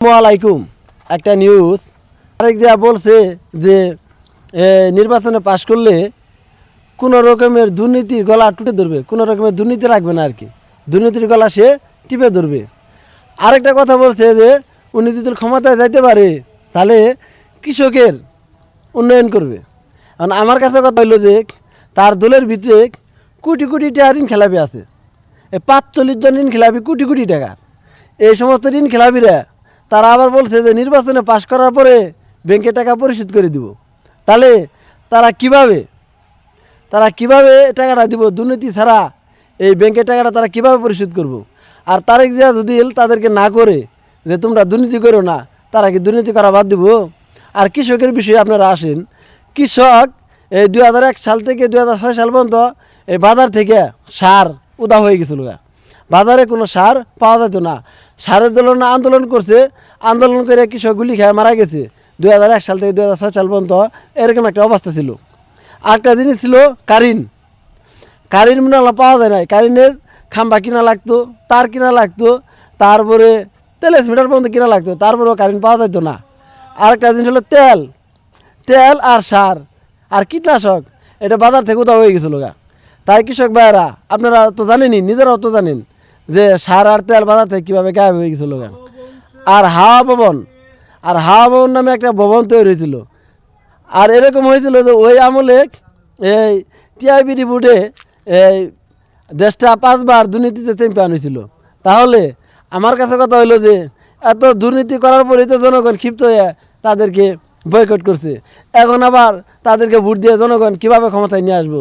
আসসালামাইকুম। একটা নিউজ আরেক যা বলছে যে নির্বাচনে পাশ করলে কোনো রকমের দুর্নীতির গলা টুটে ধরবে, কোনো রকমের দুর্নীতি রাখবে না আর কি, দুর্নীতির গলা সে টিপে ধরবে। আরেকটা কথা বলছে যে উনি যদি ক্ষমতায় যাইতে পারে তাহলে কৃষকের উন্নয়ন করবে। কারণ আমার কাছে কথা হইলো যে তার দলের ভিতরে কোটি কোটি টাকা ঋণ খেলাপি আছে, এই ৪৫ জন ঋণ খেলাপি কোটি কোটি টাকা। এই সমস্ত ঋণ খেলাপিরা তারা আবার বলছে যে নির্বাচনে পাশ করার পরে ব্যাংকে টাকা পরিশোধ করে দিব। তাহলে তারা কিভাবে টাকাটা দিব? দুর্নীতি ছাড়া এই ব্যাংকের টাকাটা তারা কিভাবে পরিশোধ করব? আর তারেক জিয়া যদি তাদেরকে না করে যে তোমরা দুর্নীতি করো না, তারা কি দুর্নীতি করা বাদ দিব? আর কৃষকের বিষয়ে আপনারা আসেন, কৃষক এই ২০০১ সাল থেকে ২০০৬ সাল পর্যন্ত এই বাজার থেকে সার উদা হয়ে গেছিল, বাজারে কোনো সার পাওয়া যেত না। সারের জন্য আন্দোলন করছে, আন্দোলন করে কৃষক গুলি খেয়ে মারা গেছে। ২০০১ সাল থেকে ২০০৬ সাল পর্যন্ত এরকম একটা অবস্থা ছিল। আরেকটা জিনিস ছিল কারেন্ট মনে পাওয়া যায় না, কারেন্টের খাম্বা কিনা লাগতো, তার কিনা লাগতো, তারপরে তেলেস মিটার পর্যন্ত কিনা লাগতো, তারপরেও কারেন্ট পাওয়া যেত না। আরেকটা জিনিস হলো তেল আর সার আর কীটনাশক, এটা বাজার থেকে উদা হয়ে গেছিলো। তাই কৃষক ভাইয়েরা আপনারা তো জানেনই, নিজেরাও তো জানেন যে সার আর তেল বাজার থেকে কীভাবে গায়েব হয়ে গেছিলো। আর হাওয়া ভবন নামে একটা ভবন তৈরি হয়েছিল। আর এরকম হয়েছিল যে ওই আমলে এই টিআইবিডি বোর্ডে এই দেশটা 5বার দুর্নীতিতে চ্যাম্পিয়ন হয়েছিল। তাহলে আমার কাছে কথা হলো যে এত দুর্নীতি করার পরেই তো জনগণ ক্ষিপ্ত হয়ে তাদেরকে বয়কট করছে। এখন আবার তাদেরকে ভোট দিয়ে জনগণ কীভাবে ক্ষমতায় নিয়ে আসবো?